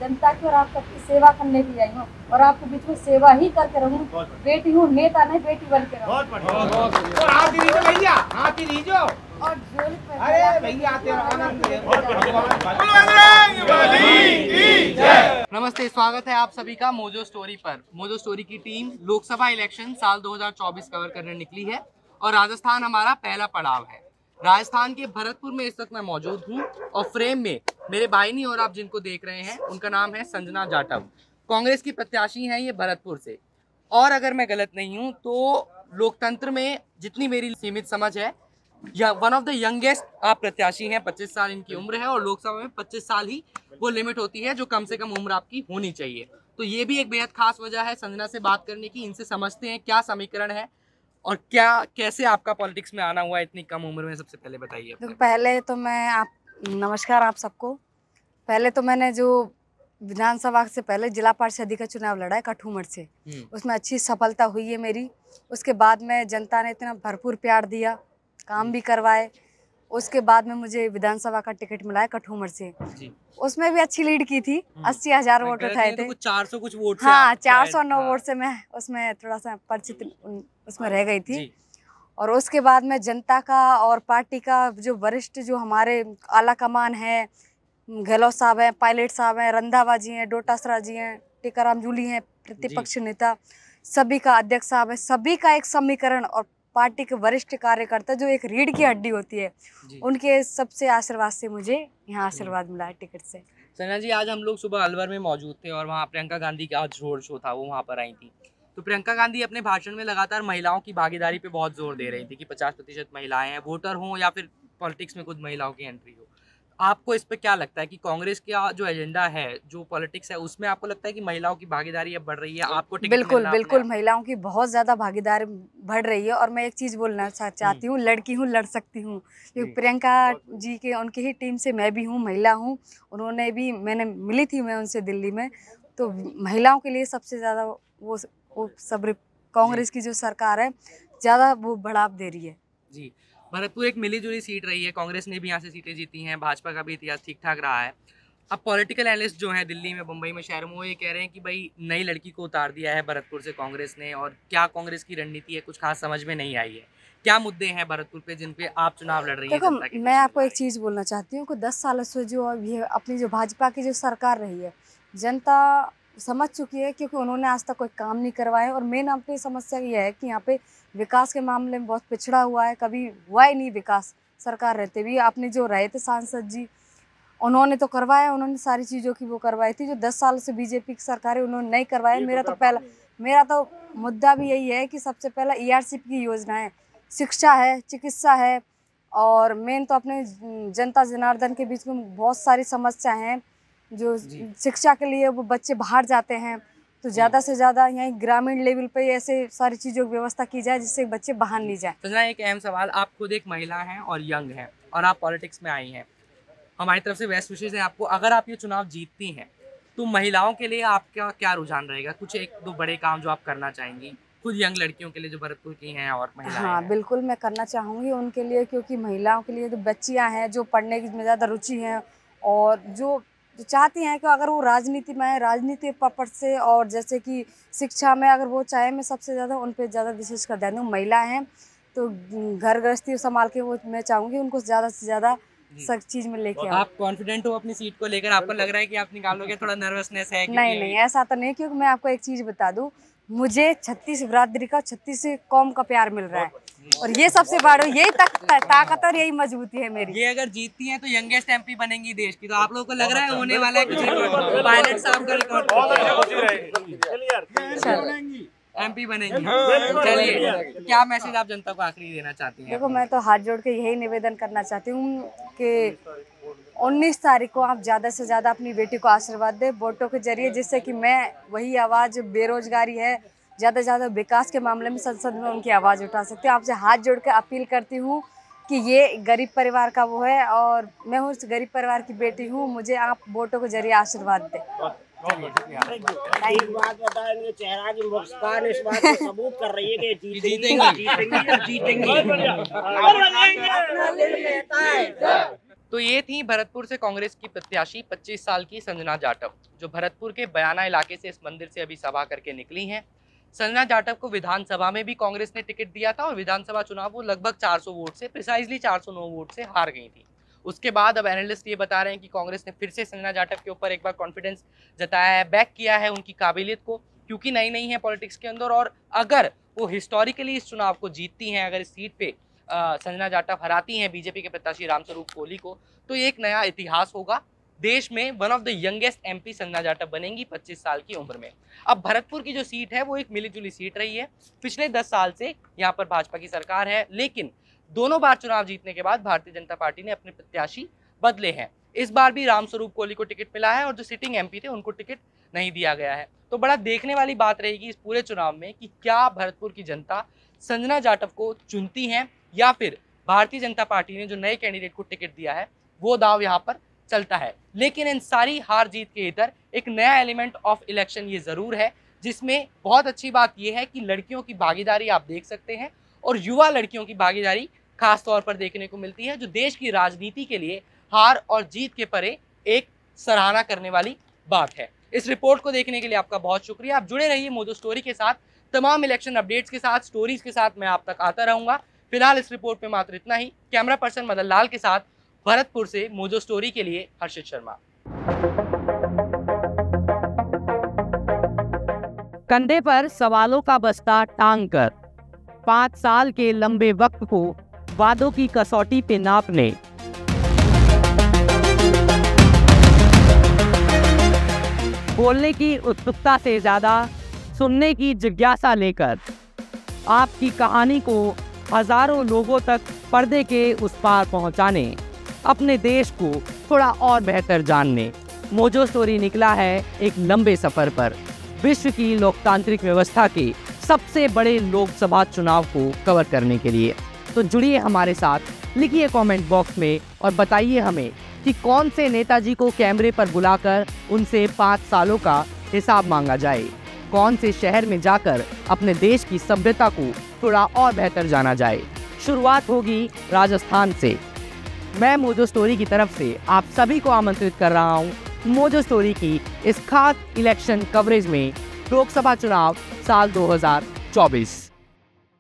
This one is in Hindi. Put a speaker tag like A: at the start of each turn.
A: जनता की और आप सबकी सेवा करने के लिए आई हूँ और आपके बीच में सेवा ही करके रहूँ। बेटी हूँ, नेता नहीं बेटी बन के रहूँ। और
B: नमस्ते, स्वागत है आप सभी का मोजो स्टोरी पर। मोजो स्टोरी की टीम लोकसभा इलेक्शन साल 2024 कवर करने निकली है और राजस्थान हमारा पहला पड़ाव है। राजस्थान के भरतपुर में इस वक्त मैं मौजूद हूँ और फ्रेम में मेरे भाई नहीं और आप जिनको देख रहे हैं उनका नाम है संजना जाटव। कांग्रेस की प्रत्याशी हैं ये भरतपुर से। और अगर मैं गलत नहीं हूँ तो लोकतंत्र में जितनी मेरी सीमित समझ है या वन ऑफ द यंगेस्ट आप प्रत्याशी हैं। 25 साल इनकी उम्र है और लोकसभा में 25 साल ही वो लिमिट होती है जो कम से कम उम्र आपकी होनी चाहिए। तो ये भी एक बेहद खास वजह है संजना से बात करने की। इनसे समझते हैं क्या समीकरण है और क्या कैसे आपका पॉलिटिक्स में आना हुआ इतनी कम उम्र में। सबसे पहले बताइए।
A: तो पहले तो नमस्कार आप सबको। पहले तो मैंने जो विधानसभा से पहले जिला पार्षद का चुनाव लड़ा है कठूमर से, उसमें अच्छी सफलता हुई है मेरी। उसके बाद में जनता ने इतना भरपूर प्यार दिया, काम भी करवाए। उसके बाद में मुझे विधानसभा का टिकट मिला है कठूमर से, उसमें भी अच्छी लीड की थी। 80,000 वोट उठाए थे।
B: 400 कुछ वोट से।
A: हाँ, 409 वोट से मैं उसमें थोड़ा सा परिचित उसमें रह गई थी। और उसके बाद में जनता का और पार्टी का जो वरिष्ठ जो हमारे आला कमान है, गहलोत साहब हैं, पायलट साहब हैं, रंधावा जी हैं, डोटासरा जी हैं, टीकाराम जूली हैं प्रतिपक्ष नेता, सभी का अध्यक्ष साहब है, सभी का एक समीकरण और पार्टी के वरिष्ठ कार्यकर्ता जो एक रीढ़ की हड्डी होती है, उनके सबसे आशीर्वाद से मुझे यहाँ आशीर्वाद मिला है टिकट से।
B: संजना जी, आज हम लोग सुबह अलवर में मौजूद थे और वहाँ प्रियंका गांधी का आज रोड शो था, वो वहाँ पर आई थी। तो प्रियंका गांधी अपने भाषण में लगातार महिलाओं की भागीदारी पे बहुत जोर दे रही थी कि 50% महिलाएं हैं, वोटर हों या फिर पॉलिटिक्स में खुद महिलाओं की एंट्री हो। आपको इस पे क्या लगता है कि कांग्रेस का जो एजेंडा है, जो पॉलिटिक्स है, उसमें आपको लगता है कि महिलाओं की भागीदारी अब बढ़ रही है? आपको
A: बिल्कुल महिलाओं की बहुत ज्यादा भागीदारी बढ़ रही है। और मैं एक चीज बोलना चाहती हूँ, लड़की हूँ लड़ सकती हूँ, क्योंकि प्रियंका जी के उनकी ही टीम से मैं भी हूँ, महिला हूँ। उन्होंने भी मैंने मिली थी मैं उनसे दिल्ली में। तो महिलाओं के लिए सबसे ज्यादा वो सब कांग्रेस की जो सरकार है ज्यादा वो बढ़ावा दे रही है।
B: जी, भरतपुर एक मिलीजुली सीट रही है, कांग्रेस ने भी यहाँ से सीटें जीती हैं, भाजपा का भी इतिहास ठीक ठाक रहा है। अब पॉलिटिकल एनालिस्ट जो हैं दिल्ली में, मुंबई में, शहर में, वो ये कह रहे हैं कि भाई नई लड़की को उतार दिया है भरतपुर से कांग्रेस ने और क्या कांग्रेस की रणनीति है कुछ खास समझ में नहीं आई है। क्या मुद्दे हैं भरतपुर पे जिन पे आप चुनाव लड़ रही हैं?
A: देखो, मैं आपको एक चीज़ बोलना चाहती हूँ कि 10 सालों से जो ये अपनी जो भाजपा की जो सरकार रही है, जनता समझ चुकी है, क्योंकि उन्होंने आज तक कोई काम नहीं करवाए। और मेन अपनी समस्या ये है कि यहाँ पे विकास के मामले में बहुत पिछड़ा हुआ है, कभी हुआ ही नहीं विकास सरकार रहते भी। आपने जो रहे थे सांसद जी, उन्होंने तो करवाया, उन्होंने सारी चीज़ों की वो करवाई थी। जो 10 साल से बीजेपी की सरकार है उन्होंने नहीं करवाया। मेरा तो मुद्दा भी यही है कि सबसे पहला ERCP की योजना है, शिक्षा है, चिकित्सा है, और मेन तो अपने जनता जनार्दन के बीच में बहुत सारी समस्या हैं। जो शिक्षा के लिए वो बच्चे बाहर जाते हैं, तो ज़्यादा से ज़्यादा यहीं ग्रामीण लेवल पे ऐसे सारी चीज़ों की व्यवस्था की जाए जिससे बच्चे बाहर नहीं जाए।
B: तो एक अहम सवाल, आप खुद एक महिला हैं और यंग हैं और आप पॉलिटिक्स में आई हैं, हमारी तरफ से बेस्ट विशेष है आपको। अगर आप ये चुनाव जीतती हैं तो महिलाओं के लिए आपका क्या रुझान रहेगा? कुछ एक दो बड़े काम जो आप करना चाहेंगी खुद यंग लड़कियों के लिए जो भरतपुर की हैं और महिलाएं
A: हाँ
B: हैं।
A: बिल्कुल मैं करना चाहूँगी उनके लिए, क्योंकि महिलाओं के लिए जो बच्चियाँ हैं जो पढ़ने की में ज़्यादा रुचि हैं और जो चाहती हैं कि अगर वो राजनीति में राजनीति पर्पज से और जैसे कि शिक्षा में अगर वो चाहे, मैं सबसे ज़्यादा उन पर ज़्यादा विशेष कर ध्यान दूँ। महिला हैं तो घर गृहस्थी संभाल के वो मैं चाहूँगी उनको ज़्यादा से ज़्यादा सब चीज़ में लेके आओ।
B: आप कॉन्फिडेंट हो अपनी सीट को लेकर? आपको लग रहा है कि आप निकालोगे? थोड़ा नर्वसनेस है?
A: नहीं ऐसा तो नहीं, क्योंकि मैं आपको एक चीज़ बता दूं, मुझे 36 बिरादरी का 36 कौम का प्यार मिल रहा है और ये सबसे बड़ा यही ताकत और यही मजबूती है मेरी।
B: ये अगर जीतती हैं तो यंगेस्ट MP बनेंगी देश की, तो आप लोगों को लग रहा है होने वाला है कुछ रिकॉर्ड? पायलट साहब का रिकॉर्ड MP बनेंगी। चलिए, क्या मैसेज आप जनता को आखिरी देना चाहती हैं?
A: देखो, मैं तो हाथ जोड़ के यही निवेदन करना चाहती हूँ कि 19 तारीख को आप ज़्यादा से ज़्यादा अपनी बेटी को आशीर्वाद दें वोटों के जरिए, जिससे कि मैं वही आवाज़ बेरोजगारी है, ज़्यादा से ज़्यादा विकास के मामले में संसद में उनकी आवाज़ उठा सकती हूँ। आपसे हाथ जोड़ के अपील करती हूँ कि ये गरीब परिवार का वो है और मैं उस गरीब परिवार की बेटी हूँ, मुझे आप वोटों के जरिए आशीर्वाद दें।
C: एक बात बताएंगे, चेहरा की मुस्कान इस बात को सबूत कर रही है कि जीतेंगे।
B: तो ये थी भरतपुर से कांग्रेस की प्रत्याशी 25 साल की संजना जाटव, जो भरतपुर के बयाना इलाके से इस मंदिर से अभी सभा करके निकली हैं। संजना जाटव को विधानसभा में भी कांग्रेस ने टिकट दिया था और विधानसभा चुनाव वो लगभग 400 वोट से, प्रिसाइजली 409 वोट से हार गई थी। उसके बाद अब एनालिस्ट ये बता रहे हैं कि कांग्रेस ने फिर से संजना जाटव के ऊपर एक बार कॉन्फिडेंस जताया है, बैक किया है उनकी काबिलियत को, क्योंकि नई नई है पॉलिटिक्स के अंदर। और अगर वो हिस्टोरिकली इस चुनाव को जीतती हैं, अगर इस सीट पे संजना जाटव हराती हैं बीजेपी के प्रत्याशी रामस्वरूप कोहली को, तो ये एक नया इतिहास होगा। देश में one of the youngest MP Sanjana Jatav बनेंगी 25 साल की उम्र में। अब भरतपुर की जो सीट है वो एक मिलीजुली सीट रही है। पिछले 10 साल से यहाँ पर भाजपा की सरकार है, लेकिन दोनों बार चुनाव जीतने के बाद भारतीय जनता पार्टी ने अपने प्रत्याशी बदले हैं। इस बार भी रामस्वरूप कोहली को टिकट मिला है और जो सिटिंग एमपी थे उनको टिकट नहीं दिया गया है। तो बड़ा देखने वाली बात रहेगी इस पूरे चुनाव में कि क्या भरतपुर की जनता संजना जाटव को चुनती है या फिर भारतीय जनता पार्टी ने जो नए कैंडिडेट को टिकट दिया है वो दाव यहाँ पर चलता है। लेकिन इन सारी हार जीत के इधर एक नया एलिमेंट ऑफ इलेक्शन ये जरूर है, जिसमें बहुत अच्छी बात यह है कि लड़कियों की भागीदारी आप देख सकते हैं और युवा लड़कियों की भागीदारी खास तौर पर देखने को मिलती है, जो देश की राजनीति के लिए हार और जीत के परे एक सराहना करने वाली बात है। इस रिपोर्ट को देखने के लिए आपका बहुत शुक्रिया। आप जुड़े रहिए मोजो स्टोरी के साथ, तमाम इलेक्शन अपडेट्स के साथ, स्टोरीज के साथ मैं आप तक आता रहूंगा। फिलहाल इस रिपोर्ट में मात्र इतना ही। कैमरा पर्सन मदन लाल के साथ भरतपुर से मोजो स्टोरी के लिए हर्षित शर्मा।
D: कंधे पर सवालों का बस्ता टांग कर 5 साल के लंबे वक्त को वादों की कसौटी पे नापने, बोलने की उत्सुकता से ज्यादा सुनने की जिज्ञासा लेकर आपकी कहानी को हजारों लोगों तक पर्दे के उस पार पहुंचाने, अपने देश को थोड़ा और बेहतर जानने, मोजो स्टोरी निकला है एक लंबे सफर पर विश्व की लोकतांत्रिक व्यवस्था के सबसे बड़े लोकसभा चुनाव को कवर करने के लिए। तो जुड़िए हमारे साथ, लिखिए कमेंट बॉक्स में और बताइए हमें कि कौन से नेताजी को कैमरे पर बुलाकर उनसे 5 सालों का हिसाब मांगा जाए, कौन से शहर में जाकर अपने देश की सभ्यता को थोड़ा और बेहतर जाना जाए। शुरुआत होगी राजस्थान से। मैं मोजो स्टोरी की तरफ से आप सभी को आमंत्रित कर रहा हूं मोजो स्टोरी की इस खास इलेक्शन कवरेज में, लोकसभा चुनाव साल 2024।